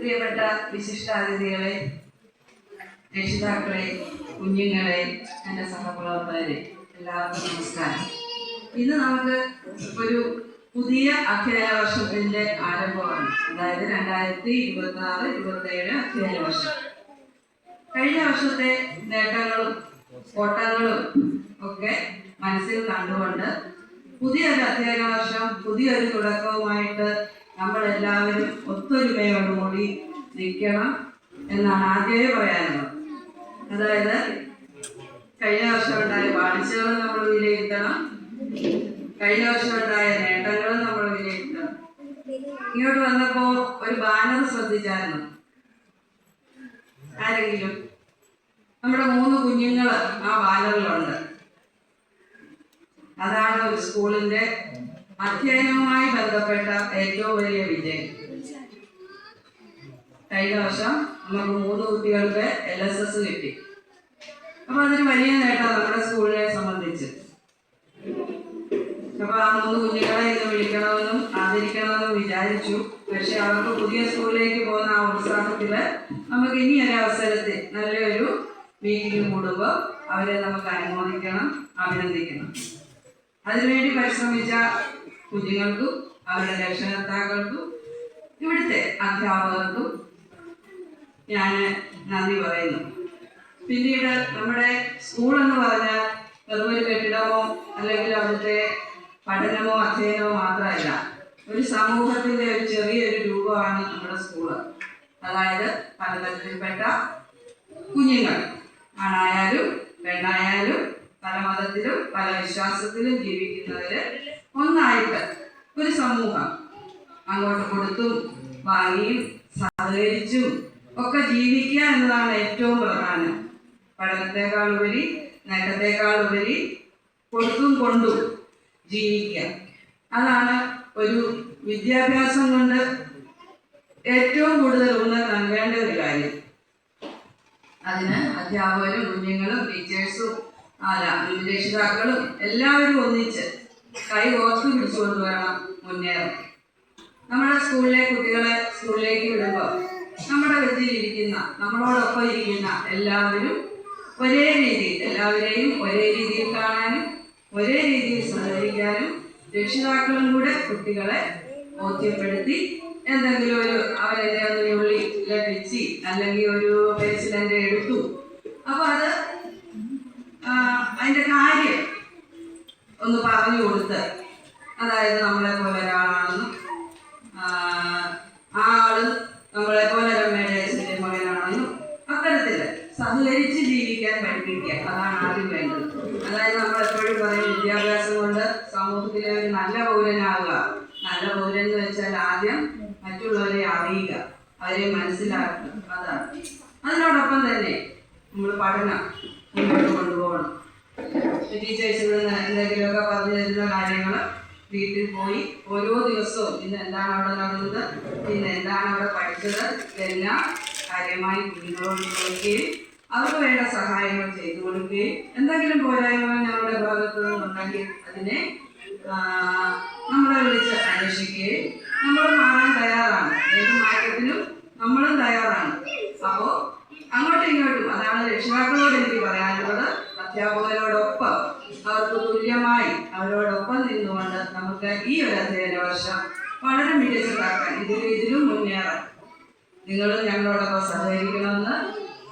പ്രിയപ്പെട്ട വിശിഷ്ടാതിഥികളെ, രക്ഷിതാക്കളെ, കുഞ്ഞുങ്ങളെ, എൻ്റെ സഹപ്രവർത്തകരെ, എല്ലാവർക്കും നമസ്കാരം. ഇന്ന് നമുക്ക് ഒരു പുതിയ അധ്യയന വർഷത്തിൻ്റെ ആരംഭമാണ്. അതായത് 2026-27 അധ്യയന വർഷം. കഴിഞ്ഞ വർഷത്തെ നേട്ടങ്ങളും ഓട്ടങ്ങളും ഒക്കെ മനസ്സിൽ കണ്ടുകൊണ്ട് പുതിയൊരു അധ്യയന വർഷം, പുതിയൊരു തുടക്കവുമായിട്ട് നമ്മളെല്ലാവരും ഒത്തൊരുമയോടുകൂടി നിൽക്കണം എന്നാണ് ആദ്യമേ പറയാനുള്ളത്. അതായത് കഴിഞ്ഞ വർഷം ഉണ്ടായ പാളിച്ചകൾ നമ്മൾ വിലയിരുത്തണം, കഴിഞ്ഞ വർഷം ഉണ്ടായ നേട്ടങ്ങൾ നമ്മൾ വിലയിരുത്തണം. ഇങ്ങോട്ട് വന്നപ്പോൾ ഒരു ബാനർ ശ്രദ്ധിച്ചായിരുന്നു ആരെങ്കിലും? നമ്മുടെ 3 കുഞ്ഞുങ്ങൾ ആ ബാനറിലുണ്ട്. അതാണ് ഒരു സ്കൂളിന്റെ അധ്യയനവുമായി ബന്ധപ്പെട്ട ഏറ്റവും വലിയ വിജയം. കഴിഞ്ഞ വർഷം നമുക്ക് 3 കുട്ടികൾക്ക് LSS കിട്ടി. അപ്പൊ അതൊരു വലിയ നേട്ടം നമ്മുടെ സ്കൂളിനെ സംബന്ധിച്ച്. അപ്പൊ ആ 3 കുഞ്ഞുങ്ങളെ ഇന്ന് വിളിക്കണമെന്നും ആദരിക്കണമെന്നും വിചാരിച്ചു. പക്ഷെ അവർക്ക് പുതിയ സ്കൂളിലേക്ക് പോകുന്ന ആ ഉത്സാഹത്തില് നമുക്ക് ഇനി ഒരു അവസരത്തിൽ നല്ലൊരു മീറ്റിംഗ് കൂടുമ്പോൾ അവരെ നമുക്ക് അനുമോദിക്കണം, അഭിനന്ദിക്കണം. അതിനുവേണ്ടി പരിശ്രമിച്ച കുഞ്ഞുങ്ങൾക്കും അവരുടെ രക്ഷകർത്താക്കൾക്കും ഇവിടുത്തെ അധ്യാപകർക്കും ഞാൻ നന്ദി പറയുന്നു. പിന്നീട് നമ്മുടെ സ്കൂൾ എന്ന് പറഞ്ഞാൽ വെറുമൊരു കെട്ടിടമോ അല്ലെങ്കിൽ അവിടുത്തെ പഠനമോ അധ്യയനമോ മാത്രമല്ല, ഒരു സമൂഹത്തിൻ്റെ ഒരു ചെറിയൊരു രൂപമാണ് നമ്മുടെ സ്കൂള്. അതായത് പലതരത്തിൽപ്പെട്ട കുഞ്ഞുങ്ങൾ, ആണായാലും പെണ്ണായാലും പല മതത്തിലും പല വിശ്വാസത്തിലും ജീവിക്കുന്നവര് ഒന്നായിട്ട് ഒരു സമൂഹം അങ്ങോട്ട് കൊടുത്തും വാങ്ങിയും സഹകരിച്ചും ഒക്കെ ജീവിക്കുക എന്നതാണ് ഏറ്റവും പ്രധാനം. പഠനത്തെക്കാളുപരി, നേട്ടത്തെക്കാളുപരി കൊടുത്തും കൊണ്ടും ജീവിക്കുക. അതാണ് ഒരു വിദ്യാഭ്യാസം കൊണ്ട് ഏറ്റവും കൂടുതൽ ഊന്നൽ നൽകേണ്ട ഒരു കാര്യം. അതിന് അധ്യാപകരും കുഞ്ഞുങ്ങളും ടീച്ചേഴ്സും രക്ഷിതാക്കളും എല്ലാവരും ഒന്നിച്ച് കൈ ഓർത്തു പിടിച്ചുകൊണ്ട് വേണം മുന്നേറാൻ. നമ്മുടെ സ്കൂളിലെ കുട്ടികളെ സ്കൂളിലേക്ക് വിടുമ്പോൾ നമ്മുടെ വെച്ചിലിരിക്കുന്ന, നമ്മളോടൊപ്പം ഇരിക്കുന്ന എല്ലാവരും ഒരേ രീതിയിൽ, എല്ലാവരെയും ഒരേ രീതിയിൽ കാണാനും ഒരേ രീതിയിൽ സഹകരിക്കാനും രക്ഷിതാക്കളും കൂടെ കുട്ടികളെ ബോധ്യപ്പെടുത്തി എന്തെങ്കിലും ഒരു അവരെന്നെ ഒന്ന് ഉള്ളി ലഭിച്ച് അല്ലെങ്കിൽ ഒരു പെൻസിലെൻ്റെ എടുത്തു, അപ്പോൾ അത് അതിൻ്റെ കാര്യം ഒന്ന് പറഞ്ഞു കൊടുത്ത്, അതായത് നമ്മളെ പോലെ ഒരാളാണെന്നും ആ ആള് നമ്മളെ പോലെ രമ്മയുടെ അച്ഛൻ്റെ മകനാണെന്നും അത്തരത്തിൽ സഹകരിച്ച് ജീവിക്കാൻ പഠിപ്പിക്കുക. അതാണ് ആദ്യം വേണ്ടത്. അതായത് നമ്മളെപ്പോഴും പറയും വിദ്യാഭ്യാസം കൊണ്ട് സമൂഹത്തിലെ ഒരു നല്ല പൗരനാവുക. നല്ല പൗരൻ എന്ന് വെച്ചാൽ ആദ്യം മറ്റുള്ളവരെ അറിയുക, അവരെ മനസ്സിലാക്കുക. അതാണ്. അതിനോടൊപ്പം തന്നെ നമ്മൾ പഠനം മുന്നോട്ട് കൊണ്ടുപോകണം. ടീച്ചേഴ്സിൽ നിന്ന് എന്തെങ്കിലുമൊക്കെ പറഞ്ഞു തരുന്ന കാര്യങ്ങൾ വീട്ടിൽ പോയി ഓരോ ദിവസവും ഇന്ന് എന്താണ് അവിടെ നടന്നത്, ഇന്ന് എന്താണ് അവിടെ പഠിച്ചത്, ഇതെല്ലാം കാര്യമായി കുഞ്ഞുങ്ങളോട് ചോദിക്കുകയും അവർക്ക് വേണ്ട സഹായങ്ങൾ ചെയ്തു കൊടുക്കുകയും എന്തെങ്കിലും പോരായ്മകൾ ഞങ്ങളുടെ ഭാഗത്തു നിന്നുണ്ടെങ്കിൽ അതിനെ നമ്മളെ വിളിച്ച് അന്വേഷിക്കുകയും നമ്മൾ മാറാൻ തയ്യാറാണ്. ഏത് മാറ്റത്തിനും നമ്മളും തയ്യാറാണ്. അപ്പോൾ അങ്ങോട്ടും ഇങ്ങോട്ടും, അതാണ് രക്ഷിതാക്കളോട് എനിക്ക് പറയാനുള്ളത്. അധ്യാപകരോടൊപ്പം അവർക്ക് തുല്യമായി അവരോടൊപ്പം നിന്നുകൊണ്ട് നമുക്ക് ഈ ഒരു അധ്യയന വർഷം വളരെ മികച്ചതാക്കാൻ, ഇതിലും മുന്നേറാൻ നിങ്ങളും ഞങ്ങളോടൊപ്പം സഹകരിക്കണമെന്ന്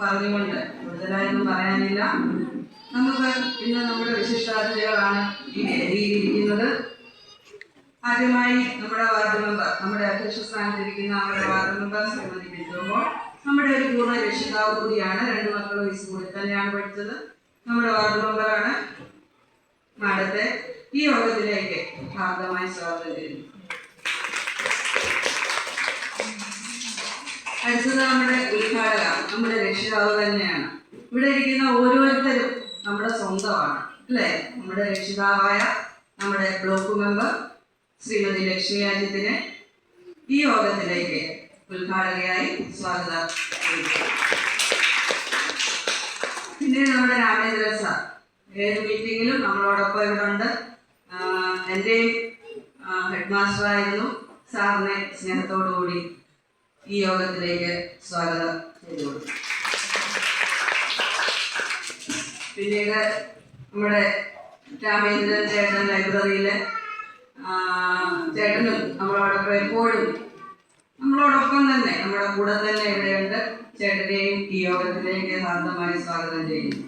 പറഞ്ഞുകൊണ്ട് കൂടുതലായൊന്നും പറയാനില്ല. നമുക്ക് ഇന്ന് നമ്മുടെ വിശിഷ്ടാതിഥികളാണ് ഈ വേദിയിലിരിക്കുന്നത്. ആദ്യമായി നമ്മുടെ വാർഡ് മെമ്പർ, നമ്മുടെ അധ്യക്ഷ സ്ഥാനത്തിരിക്കുന്ന നമ്മുടെ വാർഡ് മെമ്പർ ശ്രീമതി ബിന്ദുമോൾ, നമ്മുടെ ഒരു പൂർണ്ണ രക്ഷിതാവ് കൂടിയാണ്. 2 മക്കളും ഈ സ്കൂളിൽ തന്നെയാണ് പഠിച്ചത്. നമ്മുടെ വാർഡ് മെമ്പറാണ്. മാഡത്തെ ഈ യോഗത്തിലേക്ക് ഭാഗമായി സ്വാഗതം ചെയ്യുന്നു. അടുത്തത് നമ്മുടെ ഉദ്ഘാടക, നമ്മുടെ രക്ഷിതാവ് തന്നെയാണ്. ഇവിടെ ഇരിക്കുന്ന ഓരോരുത്തരും നമ്മുടെ സ്വന്തമാണ്, അല്ലേ? നമ്മുടെ രക്ഷിതാവായ നമ്മുടെ ബ്ലോക്ക് മെമ്പർ ശ്രീമതി ലക്ഷ്മി അജിത്തിനെ ഈ യോഗത്തിലേക്ക് ഉദ്ഘാടകയായി സ്വാഗതം ചെയ്യുന്നു. പിന്നെ നമ്മുടെ രാമേന്ദ്രൻ സാർ ഏത് മീറ്റിങ്ങിലും നമ്മളോടൊപ്പം ഇവിടെ ഉണ്ട്. എൻ്റെയും ഹെഡ് മാസ്റ്റർ ആയിരുന്നു. സാറിനെ സ്നേഹത്തോടുകൂടി ഈ യോഗത്തിലേക്ക് സ്വാഗതം ചെയ്തു. പിന്നീട് നമ്മുടെ രാമേന്ദ്രൻ ചേട്ടൻ ലൈബ്രറിയിലെ ചേട്ടനും നമ്മളോടൊപ്പം എപ്പോഴും നമ്മളോടൊപ്പം തന്നെ നമ്മുടെ കൂടെ തന്നെ ഇവിടെയുണ്ട്. ചേട്ടനെയും ഈ യോഗത്തിലേക്ക് ഹാർദമായി സ്വാഗതം ചെയ്യുന്നു.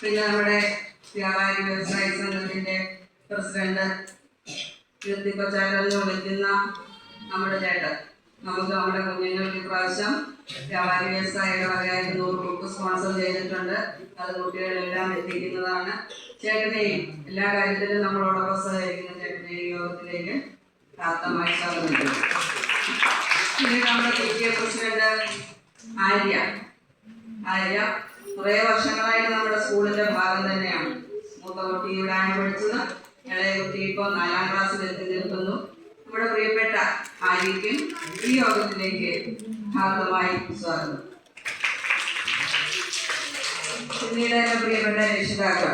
പിന്നെ നമ്മുടെ വ്യാപാരി വ്യവസായ സംഘത്തിന്റെ പ്രസിഡന്റ് കീർത്തിപ്പച്ചാലെന്ന് വിളിക്കുന്ന നമ്മുടെ ചേട്ടൻ, നമുക്ക് നമ്മുടെ കുഞ്ഞുങ്ങൾക്ക് ഇപ്രാവശ്യം വ്യാപാരി വ്യവസായിയുടെ വകയായിട്ട് 100 ബുക്ക് സ്പോൺസർ ചെയ്തിട്ടുണ്ട്. അത് കുട്ടികളെല്ലാം എത്തിക്കുന്നതാണ്. ചേട്ടനെയും എല്ലാ കാര്യത്തിലും നമ്മളോടൊപ്പം സഹകരിക്കുന്ന ചേട്ടനെയും യോഗത്തിലേക്ക് പ്രാപ്തമായി സ്വാഗതം ചെയ്യുന്നു. പിന്നെ നമ്മുടെ ദേശീയ പ്രസിഡന്റ് ആര്യ കുറേ വർഷങ്ങളായിട്ട് നമ്മുടെ സ്കൂളിന്റെ ഭാഗം തന്നെയാണ്. മൂത്ത കുട്ടി ഇവിടെയാണ് പഠിച്ചത്. ഇളയ കുട്ടി ഇപ്പോൾ 4ാം ക്ലാസ്സിൽ എത്തി നിൽക്കുന്നു. നമ്മുടെ പ്രിയപ്പെട്ട ആര്യയ്ക്കും ഈ യോഗത്തിലേക്ക് ഭാഗമായി സ്വാഗതം. പിന്നീട് എൻ്റെ പ്രിയപ്പെട്ട രക്ഷിതാക്കൾ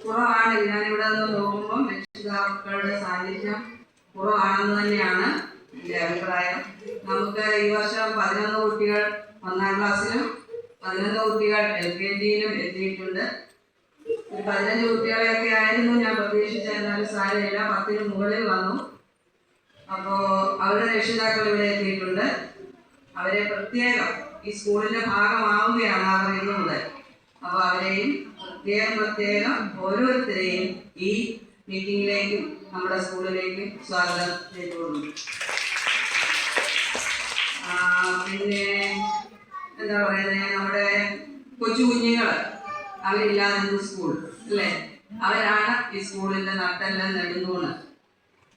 കുറവാണ്. ഞാനിവിടെ നിന്ന് നോക്കുമ്പോൾ രക്ഷിതാക്കളുടെ സാന്നിധ്യം കുറവാണെന്ന് തന്നെയാണ് എൻ്റെ അഭിപ്രായം. നമുക്ക് ഈ വർഷം 11 കുട്ടികൾ 1ാം ക്ലാസ്സിലും 11 കുട്ടികൾ LKGയിലും എത്തിയിട്ടുണ്ട്. ഒരു 15 കുട്ടികളെയൊക്കെ ആയിരുന്നു ഞാൻ പ്രതീക്ഷിച്ച. എന്നാലും സാരമില്ല, 10ന് മുകളിൽ വന്നു. അപ്പോൾ അവരുടെ രക്ഷിതാക്കൾ ഇവിടെ എത്തിയിട്ടുണ്ട്. അവരെ പ്രത്യേകം ഈ സ്കൂളിൻ്റെ ഭാഗമാവുകയാണ് അവർ ഇന്നു മുതൽ. അപ്പോൾ അവരെയും പ്രത്യേകം ഓരോരുത്തരെയും ഈ മീറ്റിങ്ങിലേക്കും നമ്മുടെ സ്കൂളിലേക്കും സ്വാഗതം ചെയ്തുകൊള്ളു. പിന്നെ എന്താ പറയുന്നത്, നമ്മുടെ കൊച്ചു കുഞ്ഞുങ്ങൾ അവരില്ലാതെ സ്കൂൾ അല്ലേ, അവരാണ് ഈ സ്കൂളിൻ്റെ നട്ടെല്ലാം നെടുന്തൂണ്.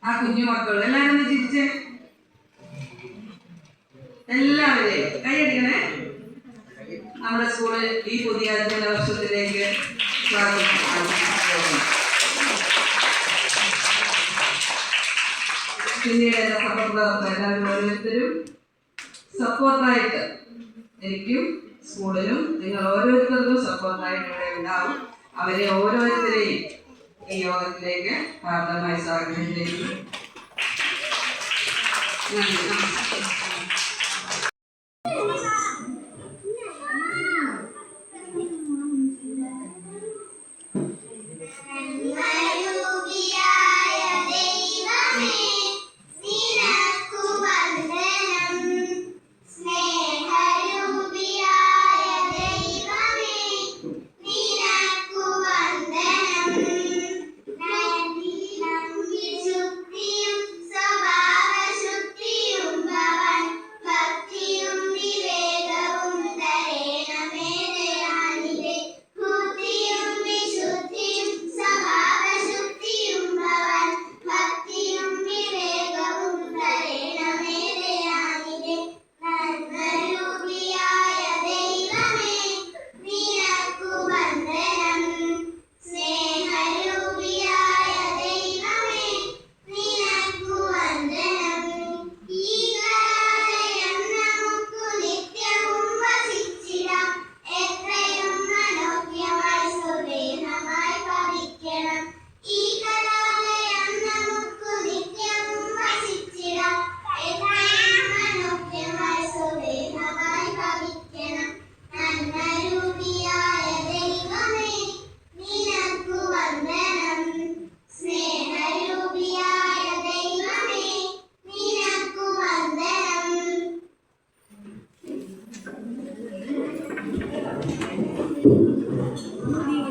ആ കുഞ്ഞുമക്കൾ എല്ലാവരും ഒന്ന് ചിരിച്ച്, എല്ലാവരെയും കൈയടിക്കണേ. നമ്മുടെ സ്കൂളിൽ ഈ പുതിയ അധ്യയന വർഷത്തിലേക്ക് സ്വാഗതം. പിന്നീട് എൻ്റെ സഹപ്രവർത്തകർ എല്ലാവരും ഓരോരുത്തരും സപ്പോർട്ടായിട്ട് എനിക്കും സ്കൂളിലും നിങ്ങൾ ഓരോരുത്തർക്കും സപ്പോർട്ടായിട്ട് ഇവിടെ ഉണ്ടാവും. അവരെ ഓരോരുത്തരെയും ഈ യോഗത്തിലേക്ക് പ്രാർത്ഥനമായി സ്വാഗതം ചെയ്യുന്നു. സ്വഭാവ ശുദ്ധിയും ഭവന മതി.